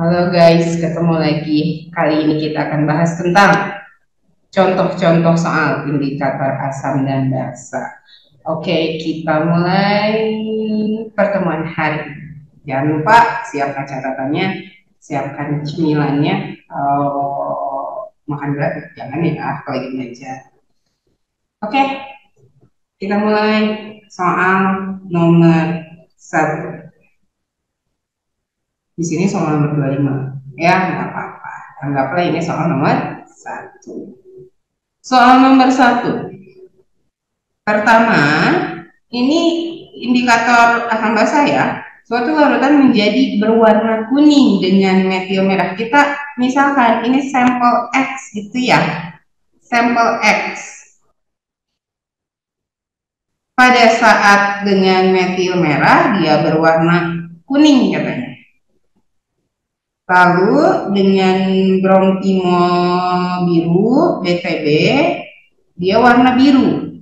Halo guys, ketemu lagi. Kali ini kita akan bahas tentang contoh-contoh soal indikator asam dan basa. Oke, kita mulai pertemuan hari ini. Jangan lupa siapkan catatannya, siapkan cemilannya. Makan berat, jangan ya, kalau gini aja. Oke, kita mulai soal nomor 1. Di sini soal nomor 25. Ya, nggak apa-apa. Anggaplah ini soal nomor 1. Soal nomor 1. Pertama, ini indikator asam basa ya. Suatu larutan menjadi berwarna kuning dengan metil merah. Kita misalkan ini sampel X gitu ya. Sampel X. Pada saat dengan metil merah dia berwarna kuning katanya. Lalu dengan bromtimol biru BTB dia warna biru.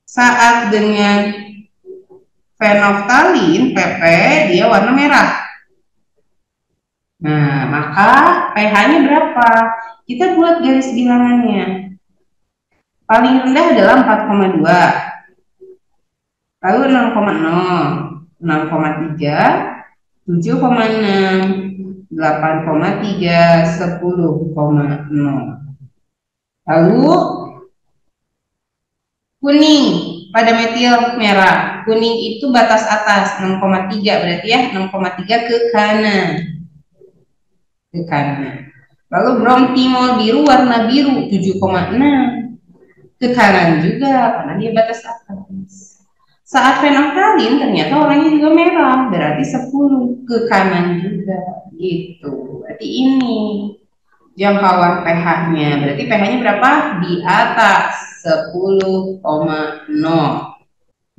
Saat dengan fenoftalin PP dia warna merah. Nah, maka pH-nya berapa? Kita buat garis bilangannya. Paling rendah adalah 4,2. Lalu 6,0, 6,3, 7,6, 8,3, 10,0. Lalu kuning pada metil merah. Kuning itu batas atas 6,3 berarti ya 6,3 ke kanan. Ke kanan. Lalu bromtimol biru warna biru 7,6 ke kanan juga karena dia batas atas. Saat fenoftalin ternyata warnanya juga merah, berarti 10 ke kanan juga gitu. Berarti ini jangkauan pH-nya. Berarti pH-nya berapa? Di atas 10,0.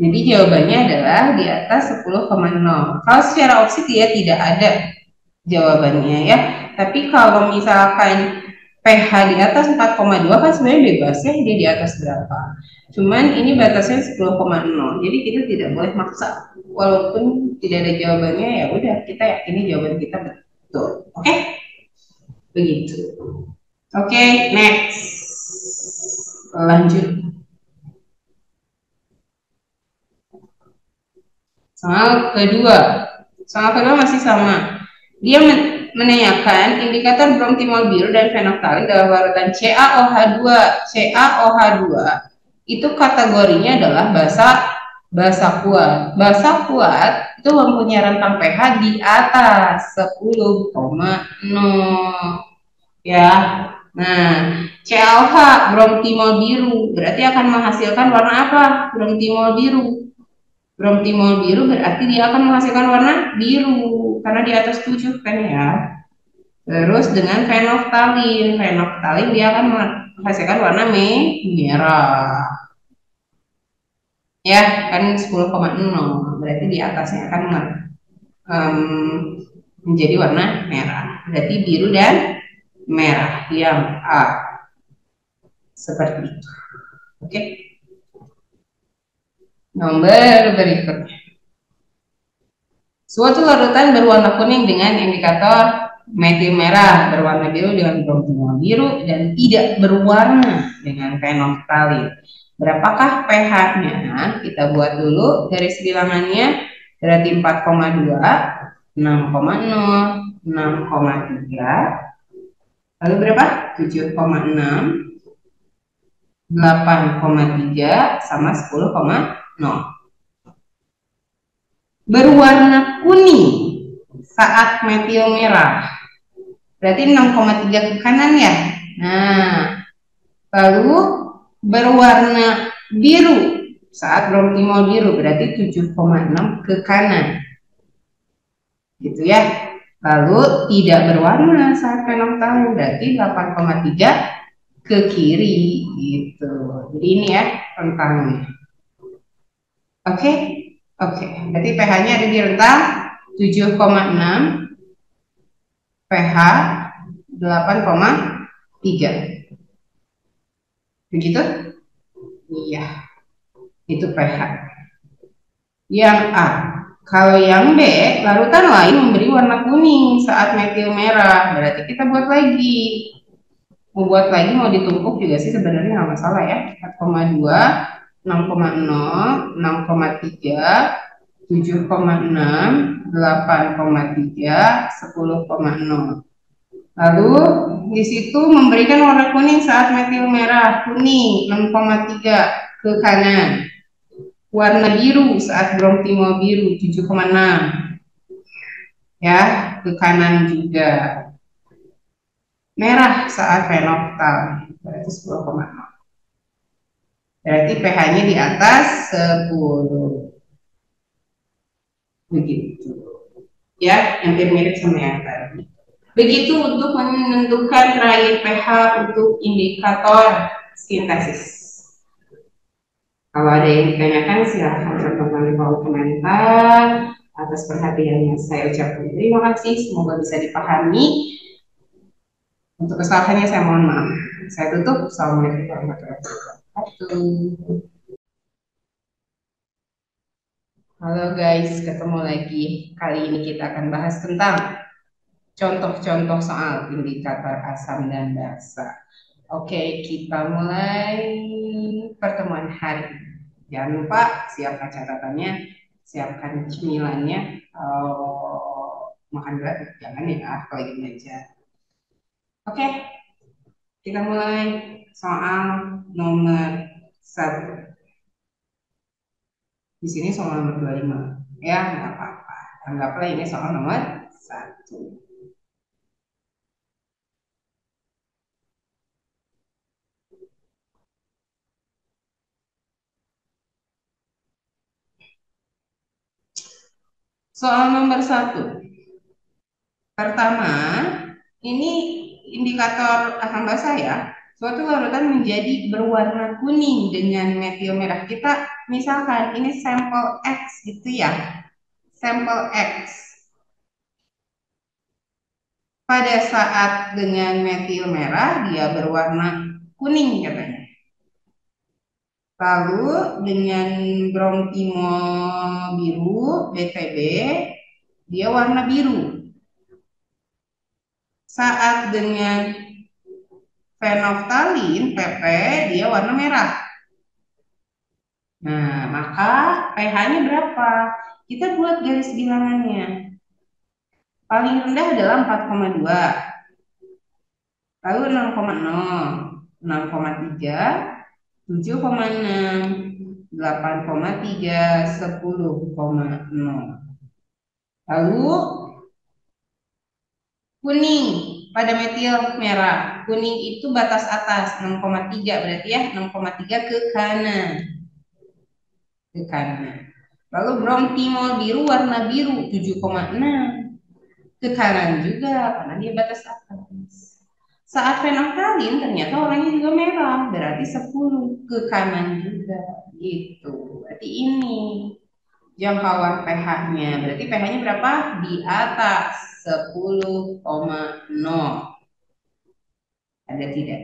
Jadi jawabannya adalah di atas 10,0. Kalau secara opsi dia tidak ada jawabannya ya. Tapi kalau misalkan pH di atas 4,2 kan sebenarnya bebas ya dia di atas berapa. Cuman ini batasnya 10,0. Jadi kita tidak boleh maksa. Walaupun tidak ada jawabannya ya udah kita yakini jawaban kita betul. Oke? Begitu. Oke, next. Lanjut. Soal kedua. Soal kedua masih sama. Dia menanyakan indikator bromtimol biru dan fenoftalin dalam larutan CaOH2. CaOH2 itu kategorinya adalah basa kuat. Basa kuat itu mempunyai rentang pH di atas 10,0 ya. Nah, CaOH bromtimol biru berarti akan menghasilkan warna apa? Bromtimol biru. Bromtimol biru berarti dia akan menghasilkan warna biru karena di atas 7 kan ya. Terus dengan fenoftalin, fenoftalin dia akan menghasilkan warna merah. Ya, kan 10,0 berarti di atasnya akan menjadi warna merah. Berarti biru dan merah yang A. Seperti itu. Oke. Nomor berikutnya. Suatu larutan berwarna kuning dengan indikator metil merah, berwarna biru dengan bromtimol biru, dan tidak berwarna dengan fenoftalin. Berapakah pH-nya? Kita buat dulu garis bilangannya. Berarti 4,2, 6,0, 6,3, lalu berapa? 7,6, 8,3, sama 10,0. Berwarna kuning saat metil merah. Berarti 6,3 ke kanan ya. Nah, lalu berwarna biru saat bromtimol biru berarti 7,6 ke kanan. Gitu ya. Lalu tidak berwarna saat fenoftalin berarti 8,3 ke kiri gitu. Jadi ini ya rentangnya. Oke. Oke, berarti pH-nya ada di rentang 7,6, pH 8,3. Begitu? Iya, itu pH. Yang A. Kalau yang B, larutan lain memberi warna kuning saat metil merah. Berarti kita buat lagi. Mau buat lagi, mau ditumpuk juga sih sebenarnya nggak masalah ya. 4,2, 6,0, 6,3, 7,6, 8,3, 10,0. Lalu di situ memberikan warna kuning saat metil merah. Kuning 6,3 ke kanan. Warna biru saat bromtimol biru 7,6 ya, ke kanan juga. Merah saat fenoktal berarti 10,0. Berarti pH-nya di atas 10. Begitu. Ya, hampir mirip sama yang tadi. Begitu untuk menentukan terakhir pH untuk indikator sintesis. Kalau ada yang ditanyakan silahkan teman-teman di kolom komentar. Atas perhatiannya saya ucapkan terima kasih. Semoga bisa dipahami. Untuk kesalahannya saya mohon maaf. Saya tutup. Assalamualaikum warahmatullahi wabarakatuh. Halo guys, ketemu lagi. Kali ini kita akan bahas tentang contoh-contoh soal indikator asam dan basa. Oke, kita mulai pertemuan hari ini. Jangan lupa siapkan catatannya, siapkan cemilannya. Makan berat jangan ya, kalau lagi belajar. Oke, kita mulai soal nomor 1. Di sini soal nomor 25. Ya, nggak apa-apa. Anggaplah ini soal nomor 1. Soal nomor 1. Pertama, ini indikator asam basa ya. Suatu larutan menjadi berwarna kuning dengan metil merah. Kita misalkan ini sampel X gitu ya. Sampel X. Pada saat dengan metil merah dia berwarna kuning katanya. Lalu dengan bromtimol biru BTB dia warna biru. Saat dengan fenolftalin PP dia warna merah. Nah, maka pH-nya berapa? Kita buat garis bilangannya. Paling rendah adalah 4,2, lalu 6,0, 6,3, 7,6, 8,3, 10,0. Lalu kuning pada metil merah. Kuning itu batas atas 6,3 berarti ya 6,3 ke kanan. Ke kanan. Lalu bromtimol biru warna biru 7,6 ke kanan juga karena dia batas atas. Saat fenolftalin ternyata warnanya juga merah berarti 10 ke kanan juga gitu. Berarti ini jangkauan pH-nya. Berarti pH-nya berapa? Di atas 10,0. Ada tidak?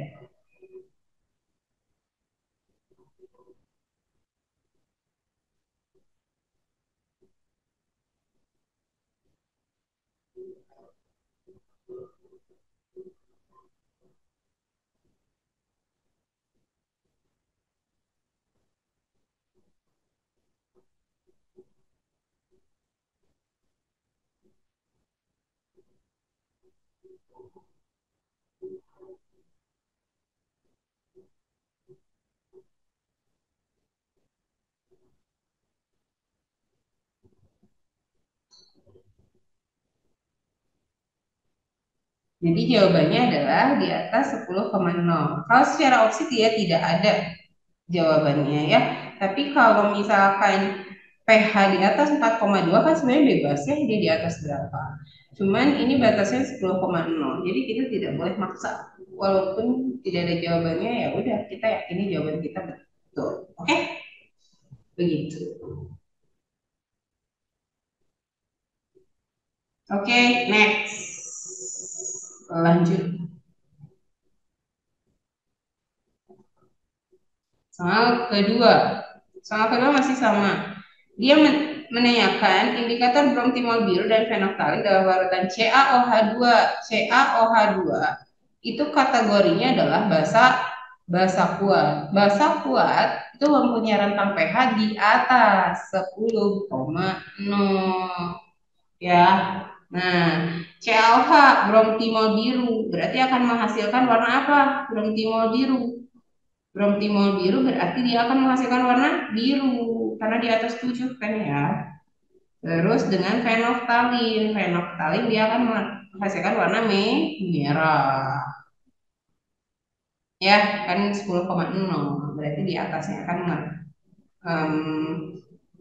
Jadi jawabannya adalah di atas 10,0. Kalau secara opsi dia tidak ada jawabannya ya. Tapi kalau misalkan pH di atas 4,2 kan sebenarnya bebas ya dia di atas berapa. Cuman ini batasnya 10,0. Jadi kita tidak boleh maksa. Walaupun tidak ada jawabannya ya udah kita yakini jawaban kita betul. Oke? Begitu. Oke, next. Lanjut. Soal kedua. Soal kedua masih sama. Dia menanyakan indikator bromtimol biru dan fenolftalin dalam larutan CaOH2. CaOH2 itu kategorinya adalah basa kuat. Basa kuat itu mempunyai rentang pH di atas 10,0 ya. Nah, CaOH bromtimol biru berarti akan menghasilkan warna apa? Bromtimol biru. Bromtimol biru berarti dia akan menghasilkan warna biru karena di atas 7 kan ya. Terus dengan fenolftalin, fenolftalin dia akan menghasilkan warna merah. Ya, kan 10,0 berarti di atasnya akan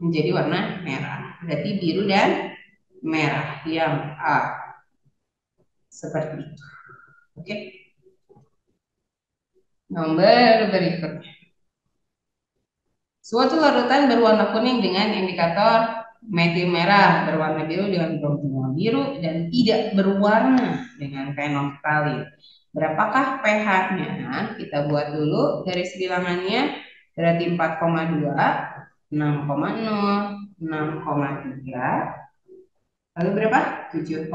menjadi warna merah. Berarti biru dan merah yang A. Seperti itu. Oke. Nomor berikutnya. Suatu larutan berwarna kuning dengan indikator metil merah, berwarna biru dengan bromtimol biru, dan tidak berwarna dengan fenolftalin. Berapakah pH-nya? Kita buat dulu garis bilangannya. Berarti 4,2, 6,0, 6,3, lalu berapa? 7,6,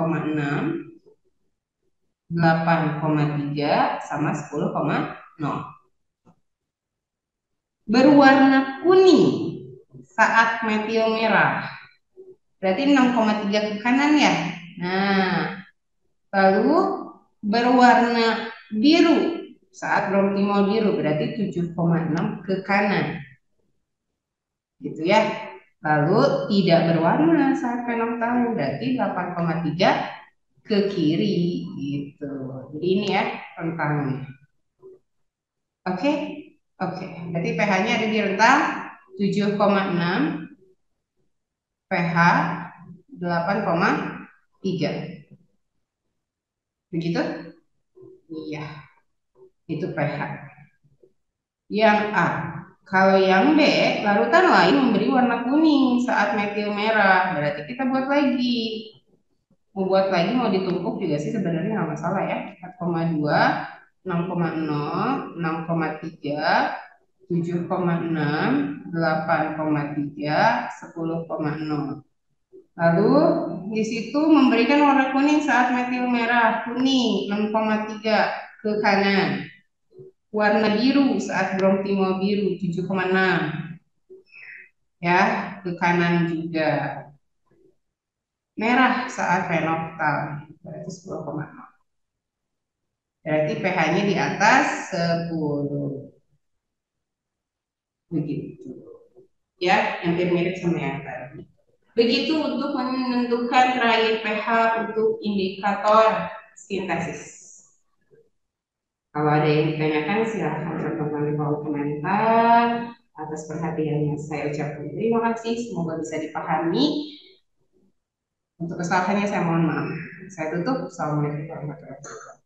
8,3, sama 10,0. Berwarna kuning saat metil merah. Berarti 6,3 ke kanan ya. Nah, lalu berwarna biru saat bromtimol biru berarti 7,6 ke kanan. Gitu ya. Lalu tidak berwarna saat fenolftalin berarti 8,3 ke kiri gitu. Jadi ini ya rentangnya. Oke. Oke, berarti pH-nya ada di rentang 7,6, pH 8,3. Begitu? Iya, itu pH. Yang A. Kalau yang B, larutan lain memberi warna kuning saat metil merah. Berarti kita buat lagi. Mau buat lagi, mau ditumpuk juga sih sebenarnya nggak masalah ya. 4,2, 6,0, 6,3, 7,6, 8,3, 10,0. Lalu di situ memberikan warna kuning saat metil merah, kuning 6,3 ke kanan. Warna biru saat bromtimol biru 7,6 ya, ke kanan juga. Merah saat fenolftal berarti 10,0. Berarti pH-nya di atas 10. Begitu. Ya, hampir mirip sama yang tadi. Begitu untuk menentukan terakhir pH untuk indikator sintesis. Kalau ada yang ditanyakan silahkan teman-teman di kolom komentar. Atas perhatiannya saya ucapkan terima kasih. Semoga bisa dipahami. Untuk kesalahannya saya mohon maaf. Saya tutup. Assalamualaikum warahmatullahi wabarakatuh.